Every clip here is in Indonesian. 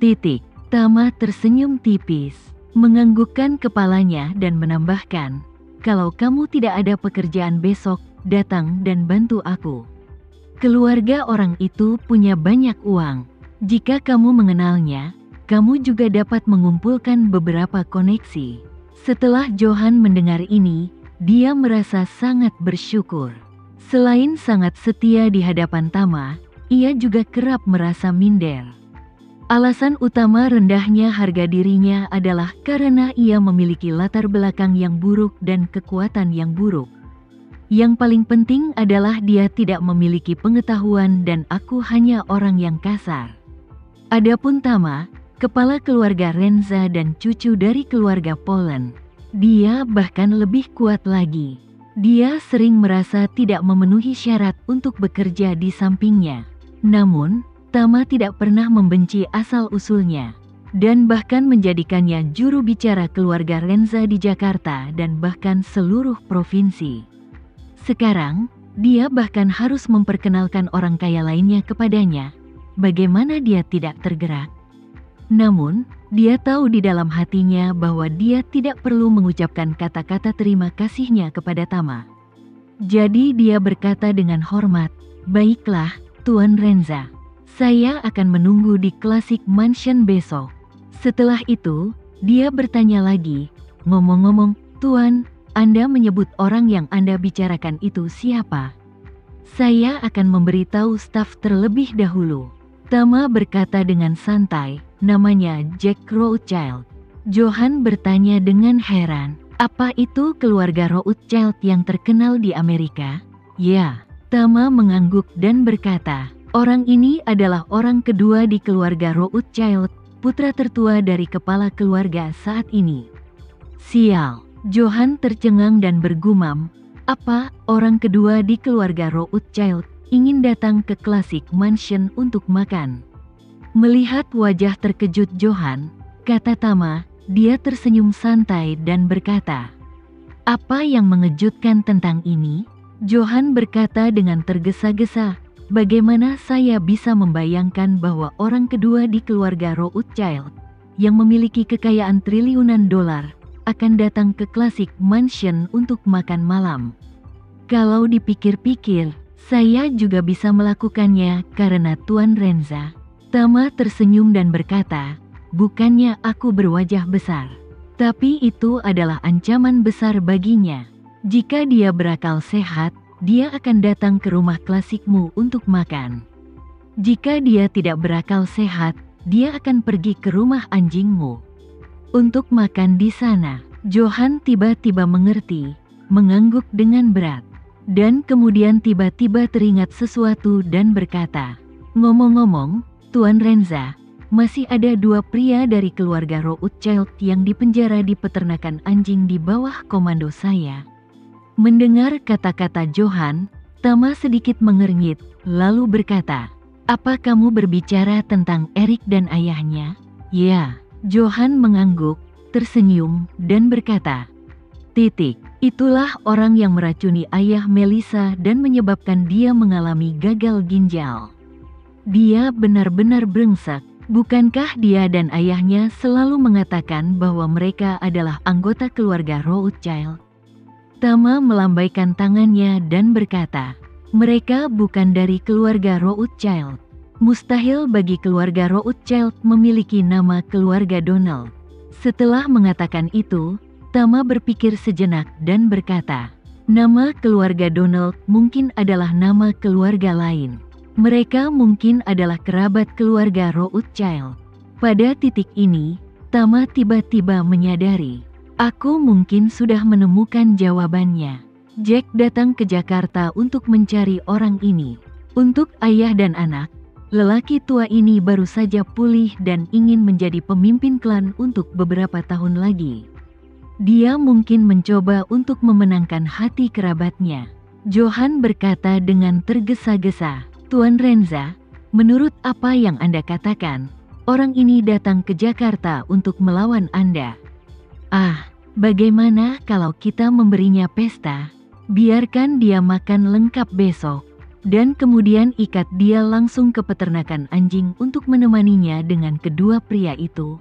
Titik. Tama tersenyum tipis, menganggukkan kepalanya dan menambahkan, kalau kamu tidak ada pekerjaan besok, datang dan bantu aku. Keluarga orang itu punya banyak uang. Jika kamu mengenalnya, kamu juga dapat mengumpulkan beberapa koneksi. Setelah Johan mendengar ini, dia merasa sangat bersyukur. Selain sangat setia di hadapan Tama, ia juga kerap merasa minder. Alasan utama rendahnya harga dirinya adalah karena ia memiliki latar belakang yang buruk dan kekuatan yang buruk. Yang paling penting adalah dia tidak memiliki pengetahuan dan aku hanya orang yang kasar. Adapun Tama, kepala keluarga Renza dan cucu dari keluarga Polen, dia bahkan lebih kuat lagi. Dia sering merasa tidak memenuhi syarat untuk bekerja di sampingnya. Namun, Tama tidak pernah membenci asal-usulnya, dan bahkan menjadikannya juru bicara keluarga Renza di Jakarta dan bahkan seluruh provinsi. Sekarang, dia bahkan harus memperkenalkan orang kaya lainnya kepadanya. Bagaimana dia tidak tergerak? Namun, dia tahu di dalam hatinya bahwa dia tidak perlu mengucapkan kata-kata terima kasihnya kepada Tama. Jadi dia berkata dengan hormat, "Baiklah, Tuan Renza. Saya akan menunggu di Classic Mansion besok." Setelah itu, dia bertanya lagi, "Ngomong-ngomong, Tuan, Anda menyebut orang yang Anda bicarakan itu siapa?" "Saya akan memberitahu staf terlebih dahulu." Tama berkata dengan santai, "Namanya Jack Rothschild." Johan bertanya dengan heran, "Apa itu keluarga Rothschild yang terkenal di Amerika?" "Ya." Tama mengangguk dan berkata, "Orang ini adalah orang kedua di keluarga Rothschild, putra tertua dari kepala keluarga saat ini." "Sial." Johan tercengang dan bergumam, "Apa, orang kedua di keluarga Rothschild ingin datang ke Classic Mansion untuk makan?" Melihat wajah terkejut Johan, kata Tama, dia tersenyum santai dan berkata, "Apa yang mengejutkan tentang ini?" Johan berkata dengan tergesa-gesa, "Bagaimana saya bisa membayangkan bahwa orang kedua di keluarga Rothschild, yang memiliki kekayaan triliunan dolar, akan datang ke Classic Mansion untuk makan malam? Kalau dipikir-pikir, saya juga bisa melakukannya karena Tuan Renza." Tama tersenyum dan berkata, "Bukannya aku berwajah besar, tapi itu adalah ancaman besar baginya. Jika dia berakal sehat, dia akan datang ke rumah klasikmu untuk makan. Jika dia tidak berakal sehat, dia akan pergi ke rumah anjingmu untuk makan di sana." Johan tiba-tiba mengerti, mengangguk dengan berat, dan kemudian tiba-tiba teringat sesuatu dan berkata, "Ngomong-ngomong, Tuan Renza, masih ada 2 pria dari keluarga Rothschild yang dipenjara di peternakan anjing di bawah komando saya." Mendengar kata-kata Johan, Tama sedikit mengernyit, lalu berkata, "Apa kamu berbicara tentang Erik dan ayahnya?" "Ya." Johan mengangguk, tersenyum, dan berkata, "Itulah orang yang meracuni ayah Melissa dan menyebabkan dia mengalami gagal ginjal. Dia benar-benar brengsek. Bukankah dia dan ayahnya selalu mengatakan bahwa mereka adalah anggota keluarga Rothschild?" Tama melambaikan tangannya dan berkata, "Mereka bukan dari keluarga Rothschild. Mustahil bagi keluarga Rothschild memiliki nama keluarga Donald." Setelah mengatakan itu, Tama berpikir sejenak dan berkata, "Nama keluarga Donald mungkin adalah nama keluarga lain. Mereka mungkin adalah kerabat keluarga Rothschild." Pada titik ini, Tama tiba-tiba menyadari, "Aku mungkin sudah menemukan jawabannya." Jack datang ke Jakarta untuk mencari orang ini. Untuk ayah dan anak, lelaki tua ini baru saja pulih dan ingin menjadi pemimpin klan untuk beberapa tahun lagi. Dia mungkin mencoba untuk memenangkan hati kerabatnya. Johan berkata dengan tergesa-gesa, "Tuan Renza, menurut apa yang Anda katakan, orang ini datang ke Jakarta untuk melawan Anda. Bagaimana kalau kita memberinya pesta? Biarkan dia makan lengkap besok. dan kemudian ikat dia langsung ke peternakan anjing untuk menemaninya dengan kedua pria itu.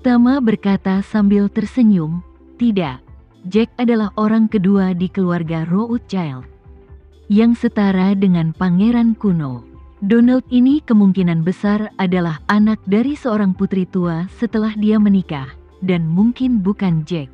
Tama berkata sambil tersenyum, "Tidak, Jack adalah orang kedua di keluarga Rothschild, yang setara dengan pangeran kuno. Donald ini kemungkinan besar adalah anak dari seorang putri tua setelah dia menikah, dan mungkin bukan Jack.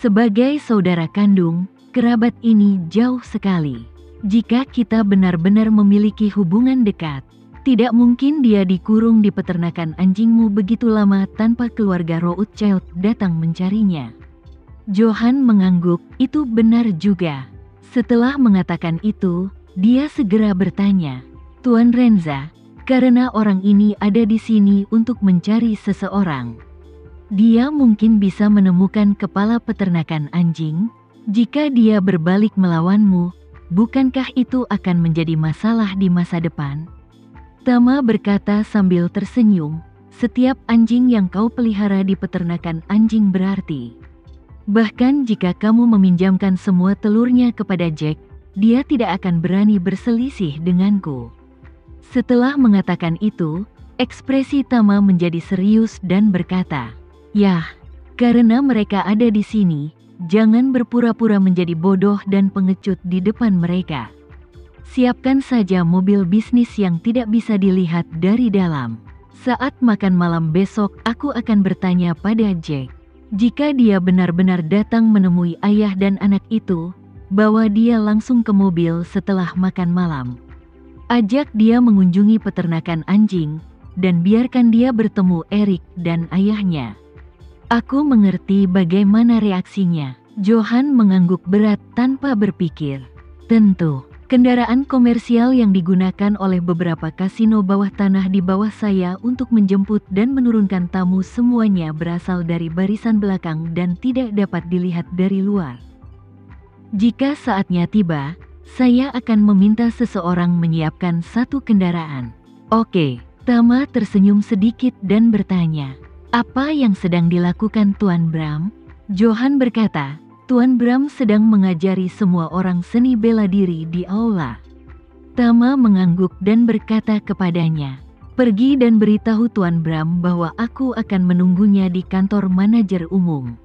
Sebagai saudara kandung, kerabat ini jauh sekali. Jika kita benar-benar memiliki hubungan dekat, tidak mungkin dia dikurung di peternakan anjingmu begitu lama tanpa keluarga Rothschild datang mencarinya." Johann mengangguk, "Itu benar juga." Setelah mengatakan itu, dia segera bertanya, "Tuan Renza, karena orang ini ada di sini untuk mencari seseorang, dia mungkin bisa menemukan kepala peternakan anjing. Jika dia berbalik melawanmu, bukankah itu akan menjadi masalah di masa depan?" Tama berkata sambil tersenyum, "Setiap anjing yang kau pelihara di peternakan anjing berarti. Bahkan jika kamu meminjamkan semua telurnya kepada Jack, dia tidak akan berani berselisih denganku." Setelah mengatakan itu, ekspresi Tama menjadi serius dan berkata, "Yah, karena mereka ada di sini, jangan berpura-pura menjadi bodoh dan pengecut di depan mereka. Siapkan saja mobil bisnis yang tidak bisa dilihat dari dalam. Saat makan malam besok aku akan bertanya pada Jack. Jika dia benar-benar datang menemui ayah dan anak itu, bawa dia langsung ke mobil setelah makan malam. Ajak dia mengunjungi peternakan anjing, dan biarkan dia bertemu Eric dan ayahnya." "Aku mengerti bagaimana reaksinya." Johann mengangguk berat tanpa berpikir. "Tentu, kendaraan komersial yang digunakan oleh beberapa kasino bawah tanah di bawah saya untuk menjemput dan menurunkan tamu semuanya berasal dari barisan belakang dan tidak dapat dilihat dari luar. Jika saatnya tiba, saya akan meminta seseorang menyiapkan satu kendaraan." "Oke." Tama tersenyum sedikit dan bertanya, "Apa yang sedang dilakukan Tuan Bram?" Johann berkata, "Tuan Bram sedang mengajari semua orang seni bela diri di aula." Tama mengangguk dan berkata kepadanya, "Pergi dan beritahu Tuan Bram bahwa aku akan menunggunya di kantor manajer umum."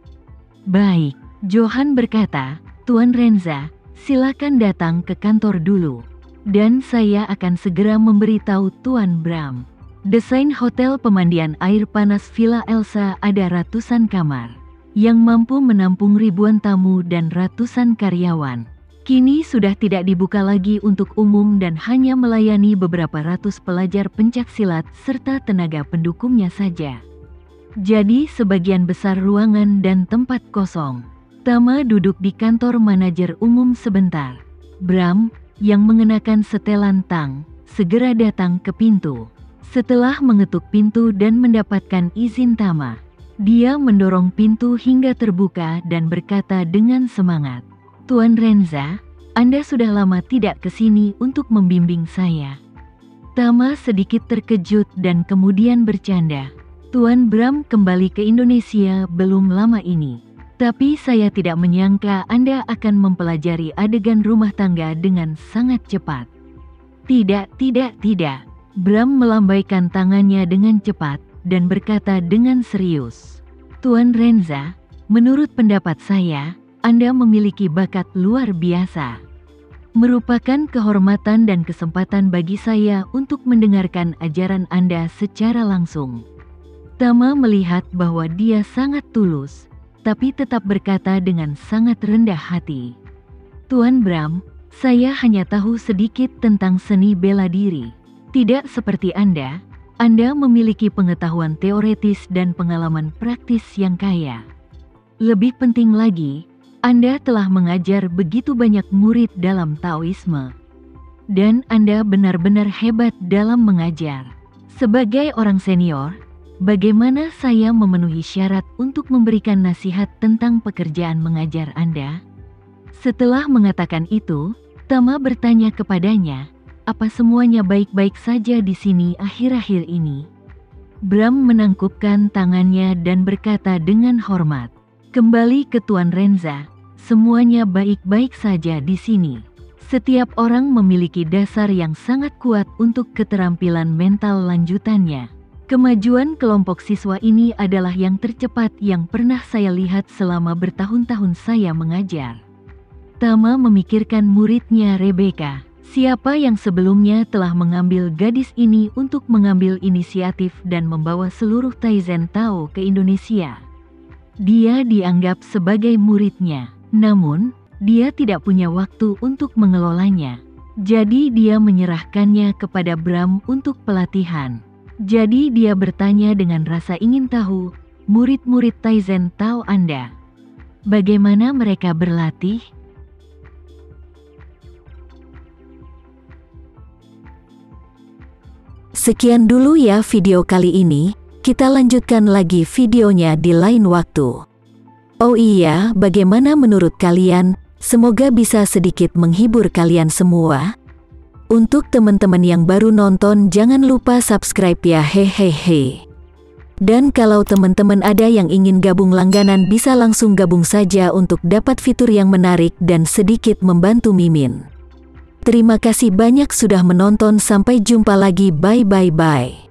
"Baik." Johann berkata, "Tuan Renza, silakan datang ke kantor dulu, dan saya akan segera memberitahu Tuan Bram. Desain hotel pemandian air panas Villa Elsa ada ratusan kamar, yang mampu menampung ribuan tamu dan ratusan karyawan. Kini sudah tidak dibuka lagi untuk umum dan hanya melayani beberapa ratus pelajar pencak silat serta tenaga pendukungnya saja. Jadi sebagian besar ruangan dan tempat kosong." Tama duduk di kantor manajer umum sebentar. Bram, yang mengenakan setelan tang, segera datang ke pintu. Setelah mengetuk pintu dan mendapatkan izin Tama, dia mendorong pintu hingga terbuka dan berkata dengan semangat, "Tuan Renza, Anda sudah lama tidak ke sini untuk membimbing saya." Tama sedikit terkejut dan kemudian bercanda, "Tuan Bram kembali ke Indonesia belum lama ini. Tapi saya tidak menyangka Anda akan mempelajari adegan rumah tangga dengan sangat cepat." Tidak. Bram melambaikan tangannya dengan cepat dan berkata dengan serius, "Tuan Renza, menurut pendapat saya, Anda memiliki bakat luar biasa. Merupakan kehormatan dan kesempatan bagi saya untuk mendengarkan ajaran Anda secara langsung." Tama melihat bahwa dia sangat tulus, tapi tetap berkata dengan sangat rendah hati, "Tuan Bram, saya hanya tahu sedikit tentang seni bela diri. Tidak seperti Anda memiliki pengetahuan teoretis dan pengalaman praktis yang kaya. Lebih penting lagi, Anda telah mengajar begitu banyak murid dalam Taoisme. Dan Anda benar-benar hebat dalam mengajar. Sebagai orang senior, bagaimana saya memenuhi syarat untuk memberikan nasihat tentang pekerjaan mengajar Anda?" Setelah mengatakan itu, Tama bertanya kepadanya, "Apa semuanya baik-baik saja di sini akhir-akhir ini?" Bram menangkupkan tangannya dan berkata dengan hormat, "Kembali ke Tuan Renza, semuanya baik-baik saja di sini. Setiap orang memiliki dasar yang sangat kuat untuk keterampilan mental lanjutannya. Kemajuan kelompok siswa ini adalah yang tercepat yang pernah saya lihat selama bertahun-tahun saya mengajar. Tama memikirkan muridnya Rebecca. Siapa yang sebelumnya telah mengambil gadis ini untuk mengambil inisiatif dan membawa seluruh Taizen Tao ke Indonesia? Dia dianggap sebagai muridnya, namun dia tidak punya waktu untuk mengelolanya. Jadi dia menyerahkannya kepada Bram untuk pelatihan. Jadi dia bertanya dengan rasa ingin tahu, murid-murid Taizen Tao Anda, bagaimana mereka berlatih? Sekian dulu ya video kali ini, kita lanjutkan lagi videonya di lain waktu. Oh iya, bagaimana menurut kalian? Semoga bisa sedikit menghibur kalian semua. Untuk teman-teman yang baru nonton, jangan lupa subscribe ya, hehehe. Dan kalau teman-teman ada yang ingin gabung langganan, bisa langsung gabung saja untuk dapat fitur yang menarik dan sedikit membantu Mimin. Terima kasih banyak sudah menonton, sampai jumpa lagi, bye.